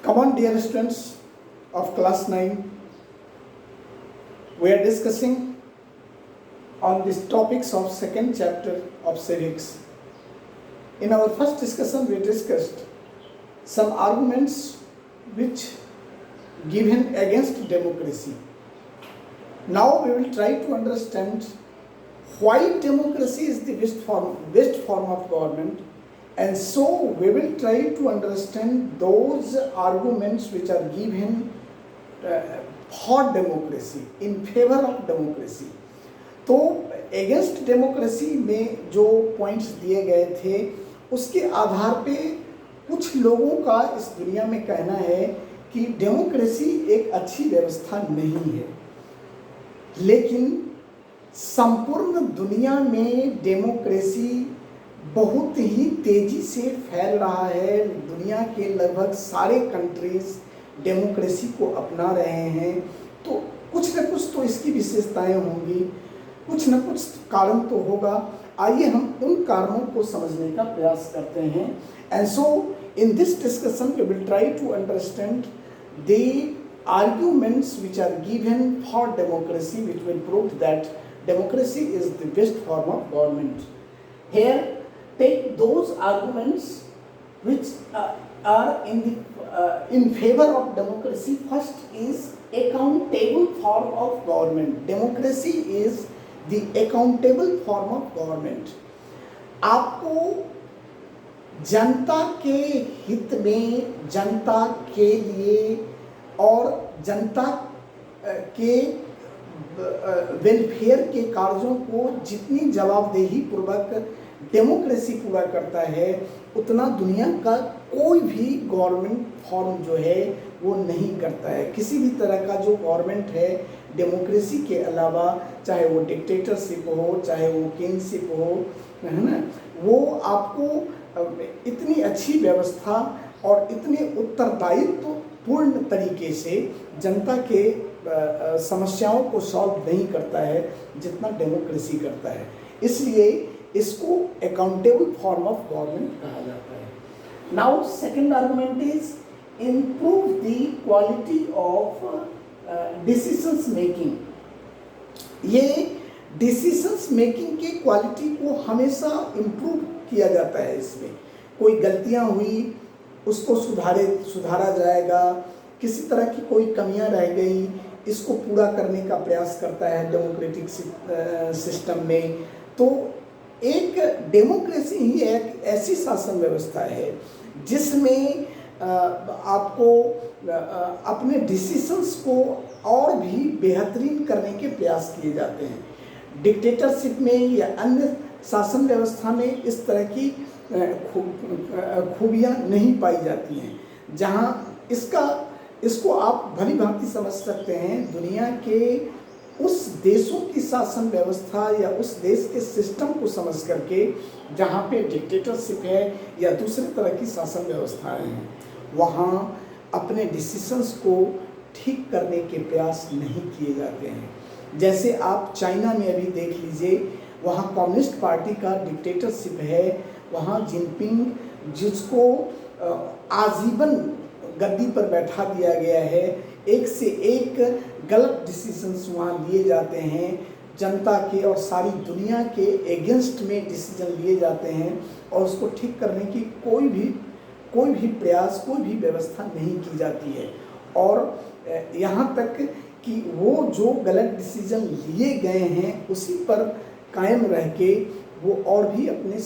Come on, dear students of class 9, we are discussing on these topics of second chapter of civics. In our first discussion, we discussed some arguments which given against democracy. Now we will try to understand why democracy is the best form of government, and so we will try to understand those arguments which are given for democracy, in favor of democracy. तो against democracy में जो points दिए गए थे उसके आधार पे कुछ लोगों का इस दुनिया में कहना है कि डेमोक्रेसी एक अच्छी व्यवस्था नहीं है, लेकिन संपूर्ण दुनिया में डेमोक्रेसी बहुत ही तेजी से फैल रहा है। दुनिया के लगभग सारे कंट्रीज डेमोक्रेसी को अपना रहे हैं, तो कुछ न कुछ तो इसकी विशेषताएं होंगी, कुछ न कुछ कारण तो होगा। आइए हम उन कारणों को समझने का प्रयास करते हैं। And so in this discussion we will try to understand the arguments which are given for democracy, which will prove that democracy is the best form of government. Here, take those arguments which are in favor of democracy. First is accountable form of government. Democracy is the accountable form of government. आपको जनता के हित में, जनता के लिए और जनता के welfare के कार्यों को जितनी जवाबदेही पूर्वक डेमोक्रेसी पूरा करता है, उतना दुनिया का कोई भी गवर्नमेंट फॉर्म जो है वो नहीं करता है। किसी भी तरह का जो गवर्नमेंट है डेमोक्रेसी के अलावा, चाहे वो डिक्टेटरशिप हो, चाहे वो किंगशिप हो, है ना, वो आपको इतनी अच्छी व्यवस्था और इतने उत्तरदायित्व पूर्ण तरीके से जनता के समस्याओं को सॉल्व नहीं करता है जितना डेमोक्रेसी करता है। इसलिए इसको अकाउंटेबल फॉर्म ऑफ गवर्नमेंट कहा जाता है। Now second argument is improve the quality of decisions making. ये डिसीजंस मेकिंग की क्वालिटी को हमेशा इम्प्रूव किया जाता है। इसमें कोई गलतियां हुई उसको सुधारा जाएगा, किसी तरह की कोई कमियां रह गई इसको पूरा करने का प्रयास करता है डेमोक्रेटिक सिस्टम में। तो एक डेमोक्रेसी ही एक ऐसी शासन व्यवस्था है जिसमें आपको अपने डिसीजंस को और भी बेहतरीन करने के प्रयास किए जाते हैं। डिक्टेटरशिप में या अन्य शासन व्यवस्था में इस तरह की खूबियाँ नहीं पाई जाती हैं, जहाँ इसको आप भली भांति समझ सकते हैं। दुनिया के उस देशों की शासन व्यवस्था या उस देश के सिस्टम को समझ करके जहाँ पे डिक्टेटरशिप है या दूसरे तरह की शासन व्यवस्थाएं हैं, वहाँ अपने डिसीजंस को ठीक करने के प्रयास नहीं किए जाते हैं। जैसे आप चाइना में अभी देख लीजिए, वहाँ कम्युनिस्ट पार्टी का डिक्टेटरशिप है, वहाँ जिनपिंग जिसको आजीवन गद्दी पर बैठा दिया गया है, एक से एक गलत डिसीजंस वहाँ लिए जाते हैं, जनता के और सारी दुनिया के अगेंस्ट में डिसीजन लिए जाते हैं और उसको ठीक करने की कोई भी प्रयास, कोई भी व्यवस्था नहीं की जाती है। और यहाँ तक कि वो जो गलत डिसीजन लिए गए हैं उसी पर कायम रह के वो और भी अपने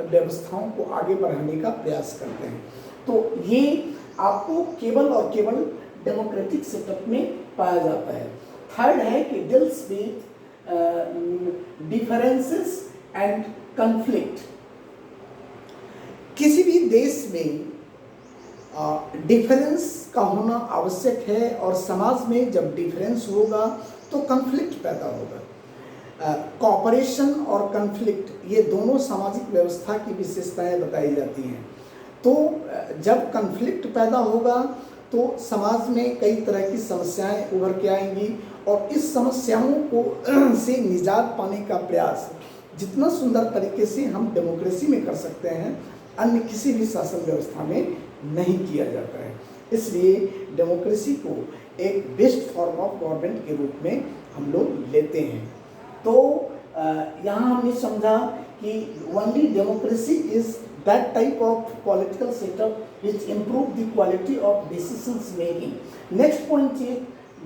व्यवस्थाओं को आगे बढ़ाने का प्रयास करते हैं। तो ये आपको केवल और केवल डेमोक्रेटिक सेटअप में पाया जाता है। थर्ड है कि deals with differences and conflict. किसी भी देश में डिफरेंस का होना आवश्यक है और समाज में जब डिफरेंस होगा तो कॉन्फ्लिक्ट पैदा होगा। कॉपरेशन और कॉन्फ्लिक्ट ये दोनों सामाजिक व्यवस्था की विशेषताएं बताई जाती हैं। तो जब कॉन्फ्लिक्ट पैदा होगा तो समाज में कई तरह की समस्याएं उभर के आएंगी और इस समस्याओं को से निजात पाने का प्रयास जितना सुंदर तरीके से हम डेमोक्रेसी में कर सकते हैं, अन्य किसी भी शासन व्यवस्था में नहीं किया जाता है। इसलिए डेमोक्रेसी को एक बेस्ट फॉर्म ऑफ गवर्नमेंट के रूप में हम लोग लेते हैं। तो यहाँ हमने समझा कि only democracy is that type of political setup which improve the quality of decisions making. Next point is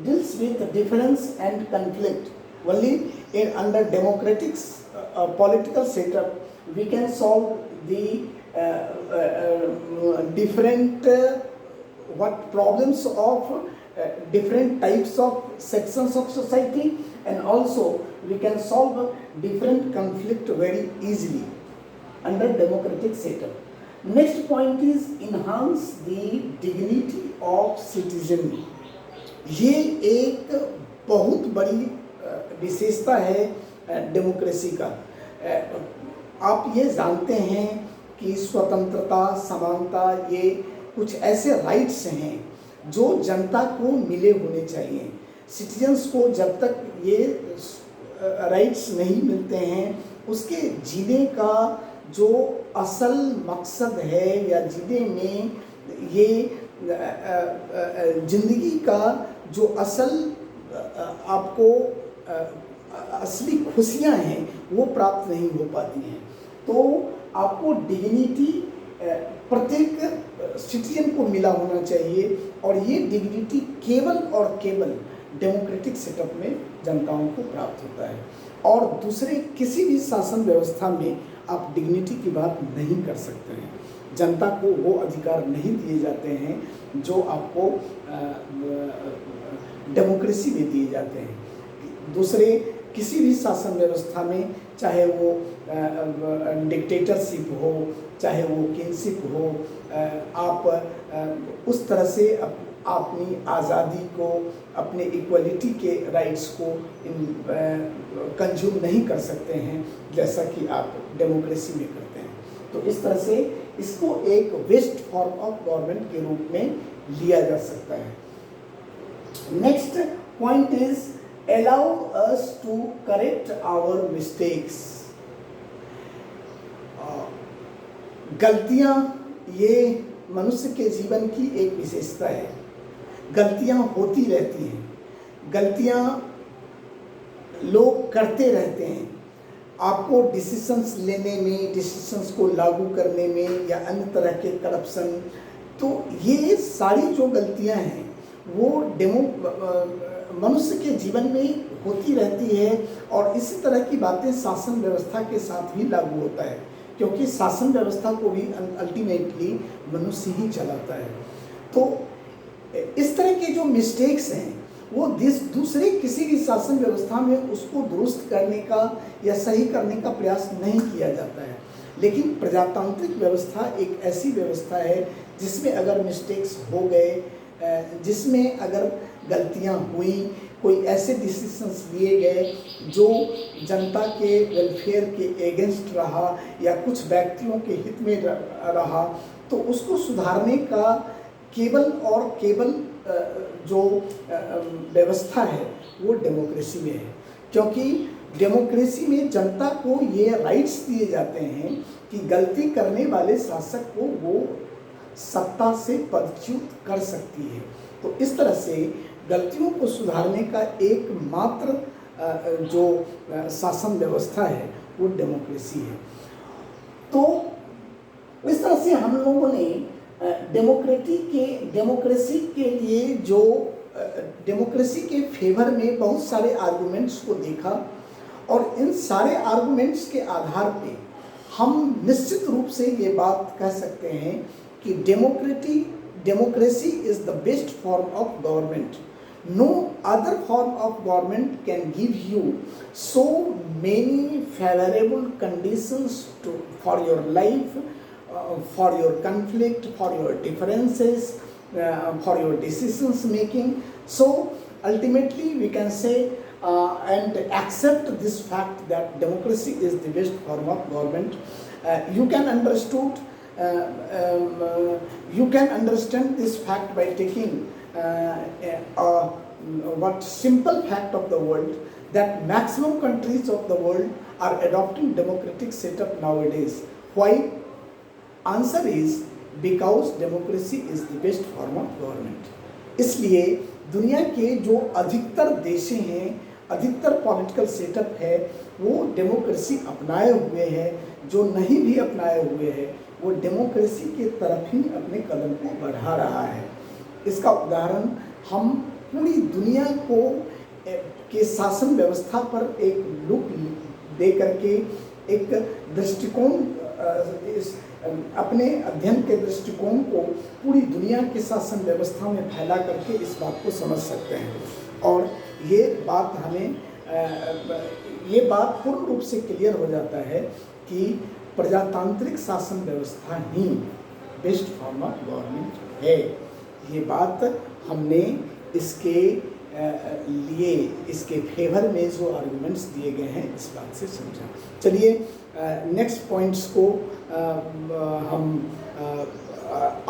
deals with difference and conflict. Only under democratic political setup we can solve the different what problems of different types of sections of society, and also we can solve different conflict very easily under democratic setup. Next point is enhance the dignity of citizen. ये एक बहुत बड़ी विशेषता है democracy का। आप ये जानते हैं कि स्वतंत्रता, समानता ये कुछ ऐसे राइट्स हैं जो जनता को मिले होने चाहिए। सिटीजन्स को जब तक ये राइट्स नहीं मिलते हैं, उसके जीने का जो असल मकसद है या जीने में ये ज़िंदगी का जो असल आपको असली खुशियां हैं वो प्राप्त नहीं हो पाती हैं। तो आपको डिग्निटी प्रत्येक सिटीजन को मिला होना चाहिए, और ये डिग्निटी केवल और केवल डेमोक्रेटिक सेटअप में जनताओं को प्राप्त होता है, और दूसरे किसी भी शासन व्यवस्था में आप डिग्निटी की बात नहीं कर सकते हैं। जनता को वो अधिकार नहीं दिए जाते हैं जो आपको डेमोक्रेसी में दिए जाते हैं। दूसरे किसी भी शासन व्यवस्था में, चाहे वो डिक्टेटरशिप हो, चाहे वो किंगशिप हो, आप उस तरह से अपनी आज़ादी को, अपने इक्वलिटी के राइट्स को कंज्यूम नहीं कर सकते हैं जैसा कि आप डेमोक्रेसी में करते हैं। तो इस तरह से इसको एक बेस्ट फॉर्म ऑफ गवर्नमेंट के रूप में लिया जा सकता है। Next point is allow us to correct our mistakes. गलतियां ये मनुष्य के जीवन की एक विशेषता है। गलतियां होती रहती हैं, गलतियां लोग करते रहते हैं। आपको डिसीजंस लेने में, डिसीजंस को लागू करने में, या अन्य तरह के करप्शन, तो ये सारी जो गलतियां हैं वो मनुष्य के जीवन में होती रहती है, और इसी तरह की बातें शासन व्यवस्था के साथ भी लागू होता है, क्योंकि शासन व्यवस्था को भी अल्टीमेटली मनुष्य ही चलाता है। तो इस तरह के जो मिस्टेक्स हैं वो दूसरे किसी भी शासन व्यवस्था में उसको दुरुस्त करने का या सही करने का प्रयास नहीं किया जाता है। लेकिन प्रजातांत्रिक व्यवस्था एक ऐसी व्यवस्था है जिसमें अगर मिस्टेक्स हो गए, जिसमें अगर गलतियां हुई, कोई ऐसे डिसीजंस लिए गए जो जनता के वेलफेयर के अगेंस्ट रहा या कुछ व्यक्तियों के हित में रहा, तो उसको सुधारने का केवल और केवल जो व्यवस्था है वो डेमोक्रेसी में है। क्योंकि डेमोक्रेसी में जनता को ये राइट्स दिए जाते हैं कि गलती करने वाले शासक को वो सत्ता से पदच्युत कर सकती है। तो इस तरह से गलतियों को सुधारने का एकमात्र जो शासन व्यवस्था है वो डेमोक्रेसी है। तो इस तरह से हम लोगों ने डेमोक्रेसी के लिए जो डेमोक्रेसी के फेवर में बहुत सारे आर्गुमेंट्स को देखा, और इन सारे आर्गुमेंट्स के आधार पे हम निश्चित रूप से ये बात कह सकते हैं कि democracy is the best form of government. No other form of government can give you so many favorable conditions for your life, for your conflict, for your differences, for your decisions making. So ultimately we can say and accept this fact that democracy is the best form of government. You can understand this fact by taking what simple fact of the world, that maximum countries of the world are adopting democratic setup nowadays. Why? Answer is because democracy is the best form of government. इसलिए दुनिया के जो अधिकतर देश हैं, अधिकतर political setup है, वो डेमोक्रेसी अपनाए हुए हैं। जो नहीं भी अपनाए हुए हैं वो डेमोक्रेसी के तरफ ही अपने कदम को बढ़ा रहा है। इसका उदाहरण हम पूरी दुनिया को के शासन व्यवस्था पर एक लुक दे करके एक दृष्टिकोण, अपने अध्ययन के दृष्टिकोण को पूरी दुनिया के शासन व्यवस्था में फैला करके इस बात को समझ सकते हैं। और ये बात पूर्ण रूप से क्लियर हो जाता है कि प्रजातांत्रिक शासन व्यवस्था ही बेस्ट फॉर्म ऑफ गवर्नमेंट है। ये बात हमने इसके लिए, इसके फेवर में जो आर्गुमेंट्स दिए गए हैं इस बात से समझा। चलिए नेक्स्ट पॉइंट्स को हम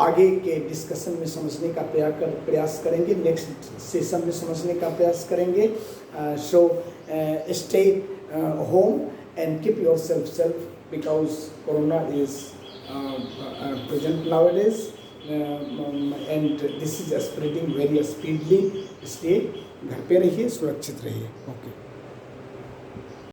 आगे के डिस्कशन में समझने का प्रयास करेंगे, नेक्स्ट सेशन में समझने का प्रयास करेंगे। So stay home and keep yourself safe because corona is present nowadays and this is spreading very speedily। इसलिए घर पे रहिए, सुरक्षित रहिए। ओके।